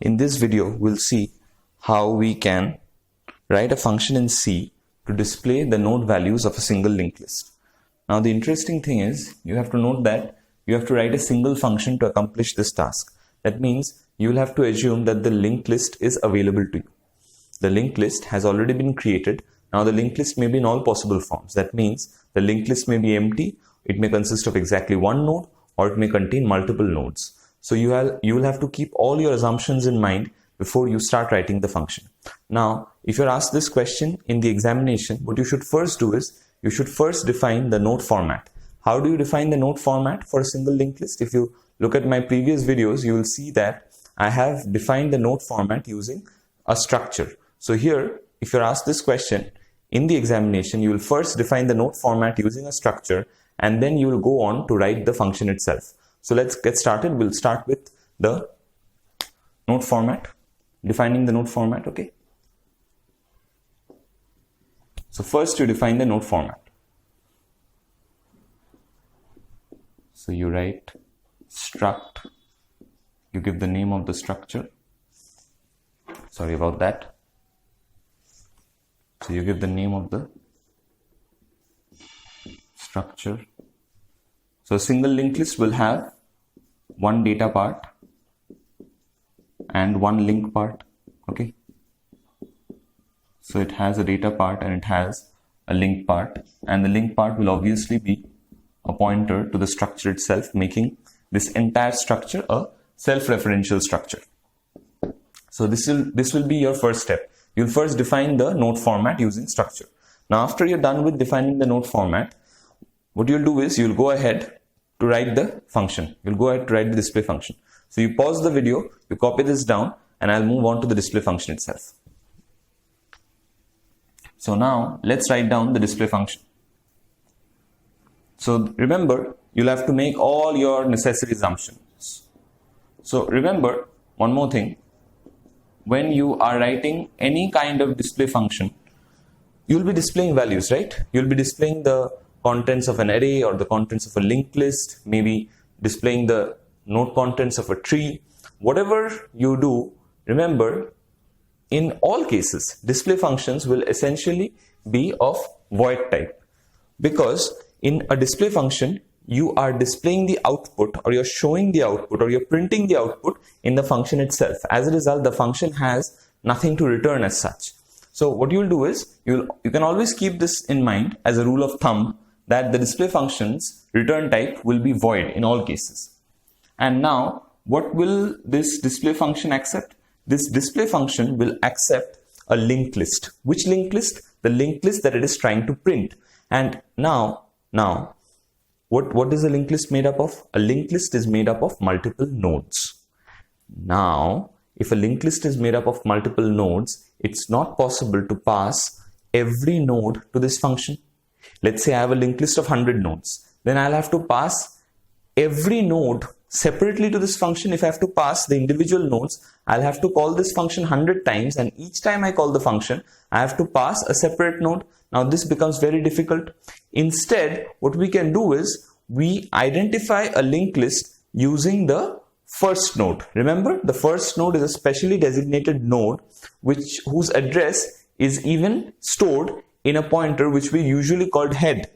In this video, we'll see how we can write a function in C to display the node values of a single linked list. Now, the interesting thing is you have to note that you have to write a single function to accomplish this task. That means you will have to assume that the linked list is available to you. The linked list has already been created. Now, the linked list may be in all possible forms. That means the linked list may be empty. It may consist of exactly one node, or it may contain multiple nodes. So you will have to keep all your assumptions in mind before you start writing the function. Now, if you're asked this question in the examination, what you should first do is you should first define the node format. How do you define the node format for a single linked list? If you look at my previous videos, you will see that I have defined the node format using a structure. So here, if you're asked this question in the examination, you will first define the node format using a structure, and then you will go on to write the function itself. So let's get started. We'll start with the node format, defining the node format, okay? So first you define the node format. So you write struct, you give the name of the structure. Sorry about that. So you give the name of the structure. So a single linked list will have one data part and one link part, okay? So it has a data part and it has a link part, and the link part will obviously be a pointer to the structure itself, making this entire structure a self-referential structure. So this will be your first step. You'll first define the node format using structure. Now, after you're done with defining the node format, what you'll do is you'll go ahead to write the function. You'll go ahead to write the display function. So you pause the video, you copy this down, and I'll move on to the display function itself. So now let's write down the display function. So remember, you'll have to make all your necessary assumptions. So remember one more thing. When you are writing any kind of display function, you'll be displaying values, right? You'll be displaying the contents of an array or the contents of a linked list, maybe displaying the node contents of a tree. Whatever you do, remember, in all cases, display functions will essentially be of void type, because in a display function, you are displaying the output, or you're showing the output, or you're printing the output in the function itself. As a result, the function has nothing to return as such. So what you'll do is, you can always keep this in mind as a rule of thumb, that the display function's return type will be void in all cases. And now, what will this display function accept? This display function will accept a linked list. Which linked list? The linked list that it is trying to print. And now, what is a linked list made up of? A linked list is made up of multiple nodes. Now, if a linked list is made up of multiple nodes, it's not possible to pass every node to this function. Let's say I have a linked list of 100 nodes. Then I'll have to pass every node separately to this function. If I have to pass the individual nodes, I'll have to call this function 100 times, and each time I call the function, I have to pass a separate node. Now this becomes very difficult. Instead, what we can do is we identify a linked list using the first node. Remember, the first node is a specially designated node whose address is even stored in a pointer which we usually called head.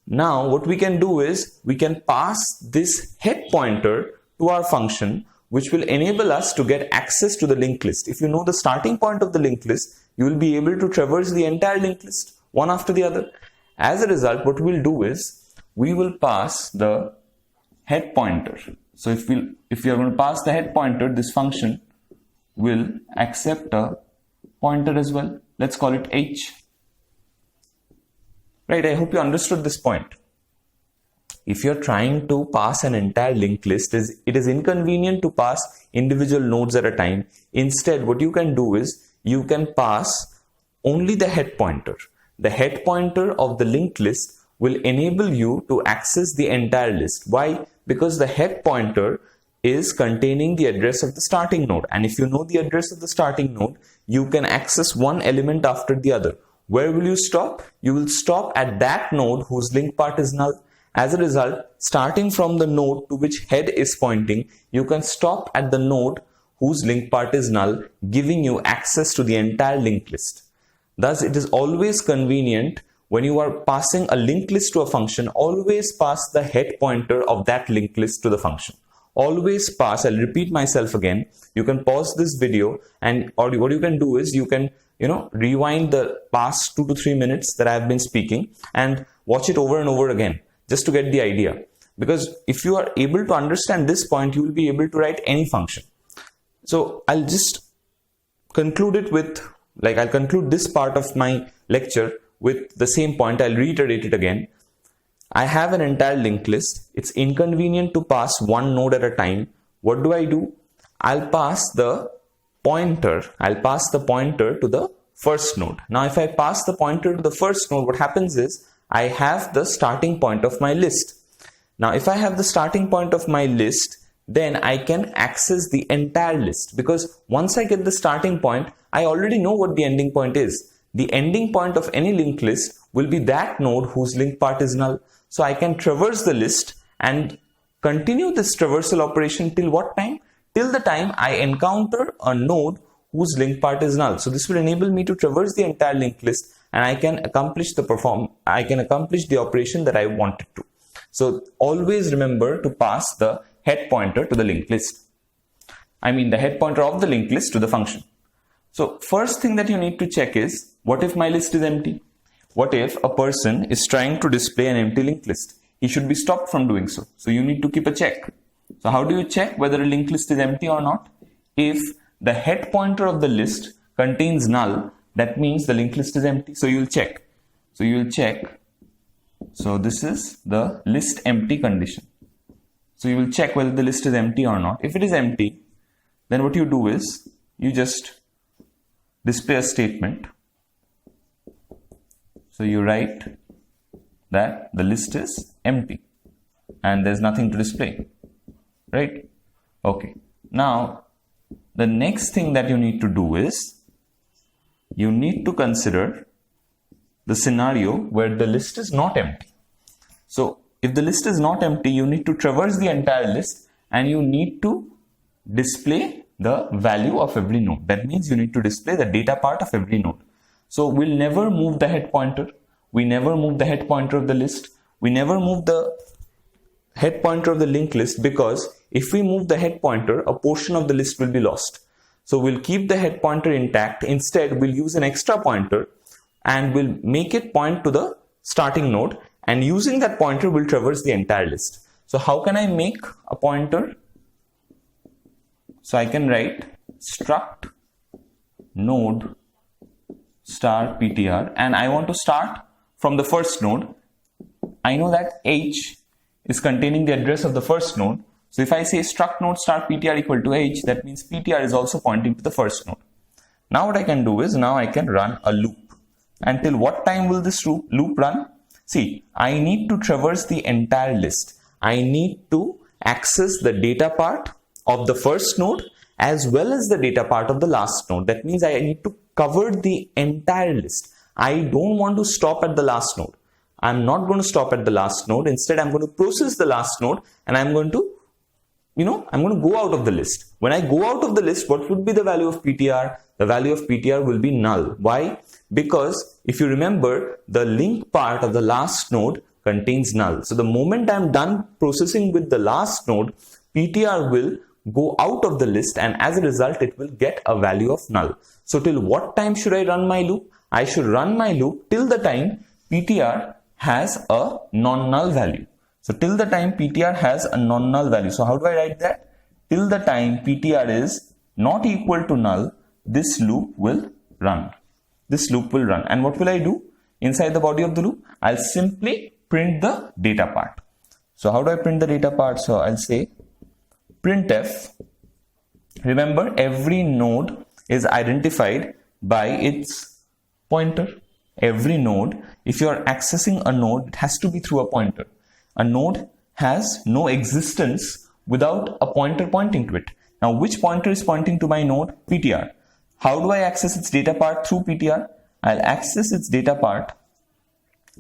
Now what we can do is we can pass this head pointer to our function, which will enable us to get access to the linked list. If you know the starting point of the linked list, you will be able to traverse the entire linked list one after the other. As a result, what we'll do is we will pass the head pointer. So if we are going to pass the head pointer, this function will accept a pointer as well. Let's call it h. Right, I hope you understood this point. If you're trying to pass an entire linked list, it is inconvenient to pass individual nodes at a time. Instead, what you can do is you can pass only the head pointer. The head pointer of the linked list will enable you to access the entire list. Why? Because the head pointer is containing the address of the starting node. And if you know the address of the starting node, you can access one element after the other. Where will you stop? You will stop at that node whose link part is null. As a result, starting from the node to which head is pointing, you can stop at the node whose linked part is null, giving you access to the entire linked list. Thus, it is always convenient when you are passing a linked list to a function, always pass the head pointer of that linked list to the function. Always pass, I'll repeat myself again. You can pause this video and or what you can do is you can rewind the past 2 to 3 minutes that I have been speaking and watch it over and over again just to get the idea. Because if you are able to understand this point, you will be able to write any function. So I'll just conclude it with, I'll conclude this part of my lecture with the same point. I'll reiterate it again. I have an entire linked list. It's inconvenient to pass one node at a time. What do? I'll pass the pointer. I'll pass the pointer to the first node. Now, if I pass the pointer to the first node, what happens is I have the starting point of my list. Now, if I have the starting point of my list, then I can access the entire list, because once I get the starting point, I already know what the ending point is. The ending point of any linked list will be that node whose linked part is null. So I can traverse the list and continue this traversal operation till what time? Till the time I encounter a node whose linked part is null. So this will enable me to traverse the entire linked list, and I can accomplish the operation that I wanted to. So always remember to pass the head pointer to the linked list. The head pointer of the linked list to the function. So first thing that you need to check is, what if my list is empty? What if a person is trying to display an empty linked list? He should be stopped from doing so. So you need to keep a check. So how do you check whether a linked list is empty or not? If the head pointer of the list contains null, that means the linked list is empty. So you'll check. So this is the list empty condition. So you will check whether the list is empty or not. If it is empty, then what you do is you just display a statement. So you write that the list is empty and there's nothing to display, right? Okay. Now, the next thing that you need to do is you need to consider the scenario where the list is not empty. So if the list is not empty, you need to traverse the entire list and you need to display the value of every node. That means you need to display the data part of every node. So we'll never move the head pointer. We never move the head pointer of the list. We never move the head pointer of the linked list, because if we move the head pointer, a portion of the list will be lost. So we'll keep the head pointer intact. Instead, we'll use an extra pointer and we'll make it point to the starting node, and using that pointer we'll traverse the entire list. So how can I make a pointer? So I can write struct node star ptr, and I want to start from the first node. I know that h is containing the address of the first node. So if I say struct node star ptr equal to h, that means ptr is also pointing to the first node. Now what I can do is, now I can run a loop. Until what time will this loop run? See, I need to traverse the entire list. I need to access the data part of the first node as well as the data part of the last node. That means I need to cover the entire list. I don't want to stop at the last node. I'm not going to stop at the last node. Instead, I'm going to process the last node and I'm going to go out of the list. When I go out of the list, what would be the value of PTR? The value of PTR will be null. Why? Because if you remember, the link part of the last node contains null. So the moment I'm done processing with the last node, PTR will go out of the list, and as a result, it will get a value of null. So till what time should I run my loop? I should run my loop till the time PTR has a non-null value. So till the time PTR has a non-null value. So how do I write that? Till the time PTR is not equal to null, this loop will run. This loop will run. And what will I do? Inside the body of the loop, I'll simply print the data part. So how do I print the data part? So I'll say printf. Remember, every node is identified by its pointer. Every node, if you are accessing a node, it has to be through a pointer. A node has no existence without a pointer pointing to it. Now, which pointer is pointing to my node? PTR. How do I access its data part? Through PTR. I'll access its data part.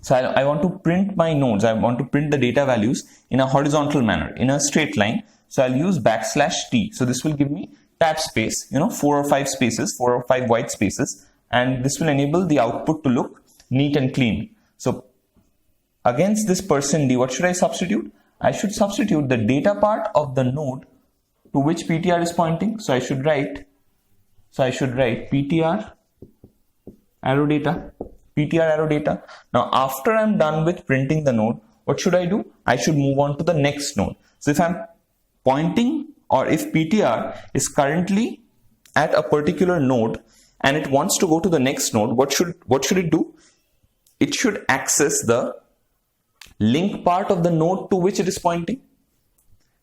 So I want to print my nodes. I want to print the data values in a horizontal manner, in a straight line. So I'll use \t. So this will give me tab space, 4 or 5 spaces, 4 or 5 white spaces, and this will enable the output to look neat and clean. So against this %d, what should I substitute? I should substitute the data part of the node to which PTR is pointing. So I should write PTR arrow data. Now after I'm done with printing the node, what should I do? I should move on to the next node. So if I'm pointing, or if PTR is currently at a particular node and it wants to go to the next node, what should it do? It should access the link part of the node to which it is pointing.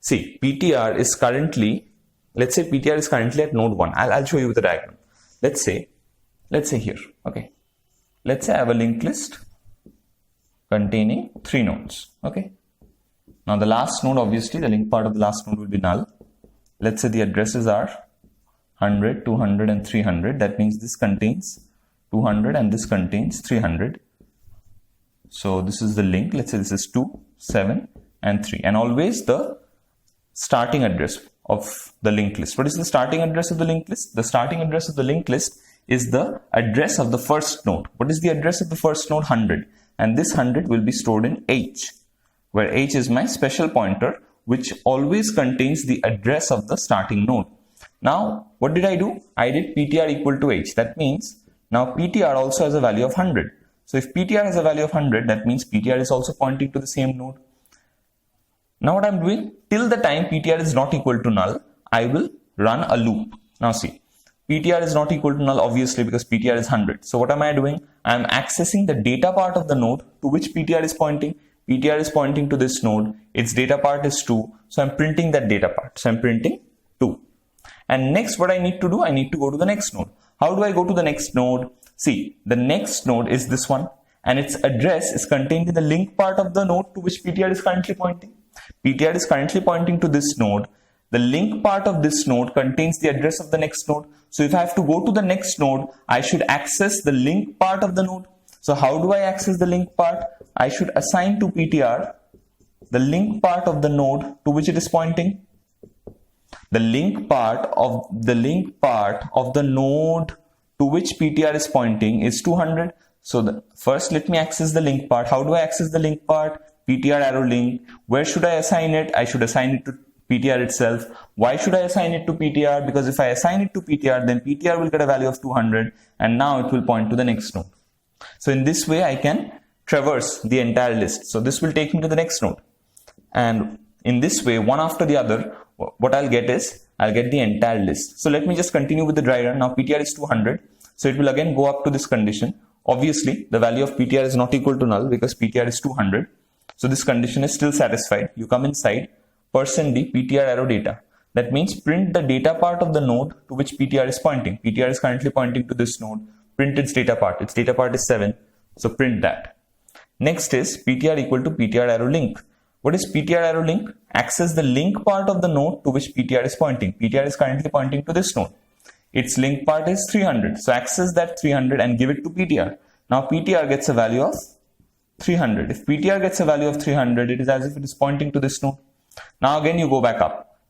See, PTR is currently, let's say PTR is currently at node 1. I'll show you with the diagram. Let's say here, okay. Let's say I have a linked list containing 3 nodes, okay. Now the last node, obviously the link part of the last node will be null. Let's say the addresses are 100, 200 and 300. That means this contains 200 and this contains 300. So this is the link. Let's say this is 2, 7 and 3, and always the starting address of the linked list. What is the starting address of the linked list? The starting address of the linked list is the address of the first node. What is the address of the first node? 100, and this 100 will be stored in H, where H is my special pointer which always contains the address of the starting node. Now what did I do? I did PTR equal to H. That means now PTR also has a value of 100. So if PTR has a value of 100, that means PTR is also pointing to the same node. Now what I'm doing, till the time PTR is not equal to null, I will run a loop. Now see, PTR is not equal to null, obviously, because PTR is 100. So what am I doing? I am accessing the data part of the node to which PTR is pointing. PTR is pointing to this node. Its data part is 2. So I'm printing that data part. So I'm printing 2. And next what I need to do, I need to go to the next node. How do I go to the next node? See, the next node is this one, and its address is contained in the link part of the node to which PTR is currently pointing. PTR is currently pointing to this node. The link part of this node contains the address of the next node. So if I have to go to the next node, I should access the link part of the node. So how do I access the link part? I should assign to PTR the link part of the node to which it is pointing. The link part of the node to which PTR is pointing is 200. So first let me access the link part. How do I access the link part? PTR arrow link. Where should I assign it? I should assign it to PTR itself. Why should I assign it to PTR? Because if I assign it to PTR, then PTR will get a value of 200, and now it will point to the next node. So in this way, I can traverse the entire list. So this will take me to the next node. And in this way, one after the other, what I'll get is, I'll get the entire list. So let me just continue with the diagram. Now PTR is 200. So it will again go up to this condition. Obviously, the value of PTR is not equal to null because PTR is 200. So this condition is still satisfied. You come inside %d PTR arrow data. That means print the data part of the node to which PTR is pointing. PTR is currently pointing to this node. Print its data part. Its data part is 7. So print that. Next is PTR equal to PTR arrow link. What is PTR arrow link? Access the link part of the node to which PTR is pointing. PTR is currently pointing to this node. Its link part is 300. So access that 300 and give it to PTR. Now PTR gets a value of 300. If PTR gets a value of 300, it is as if it is pointing to this node. Now again you go back up.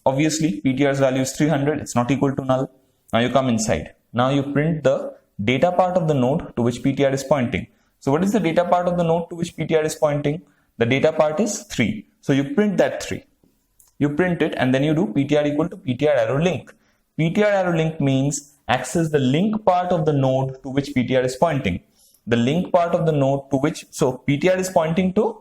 Obviously PTR's value is 300. It's not equal to null. Now you come inside. Now you print the data part of the node to which PTR is pointing. So what is the data part of the node to which PTR is pointing? The data part is 3. So you print that 3. You print it and then you do PTR equal to PTR arrow link. PTR arrow link means access the link part of the node to which PTR is pointing. The link part of the node to which, so PTR is pointing to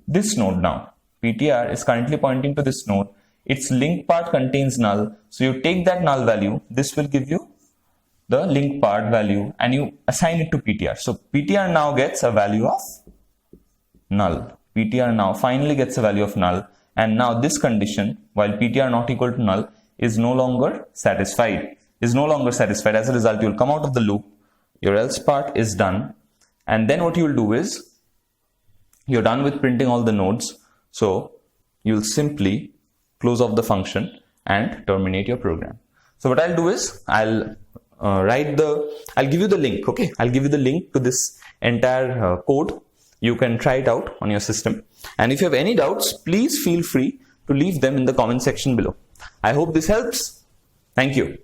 this node now. PTR is currently pointing to this node. Its link part contains null. So you take that null value. This will give you the link part value and you assign it to PTR. So PTR now gets a value of null. PTR now finally gets a value of null. And now this condition, while PTR not equal to null, is no longer satisfied. As a result, you will come out of the loop. Your else part is done. And then what you will do is, you're done with printing all the nodes. So you'll simply close off the function and terminate your program. So what I'll do is, I'll give you the link. Okay, I'll give you the link to this entire code. You can try it out on your system. And if you have any doubts, please feel free to leave them in the comment section below. I hope this helps. Thank you.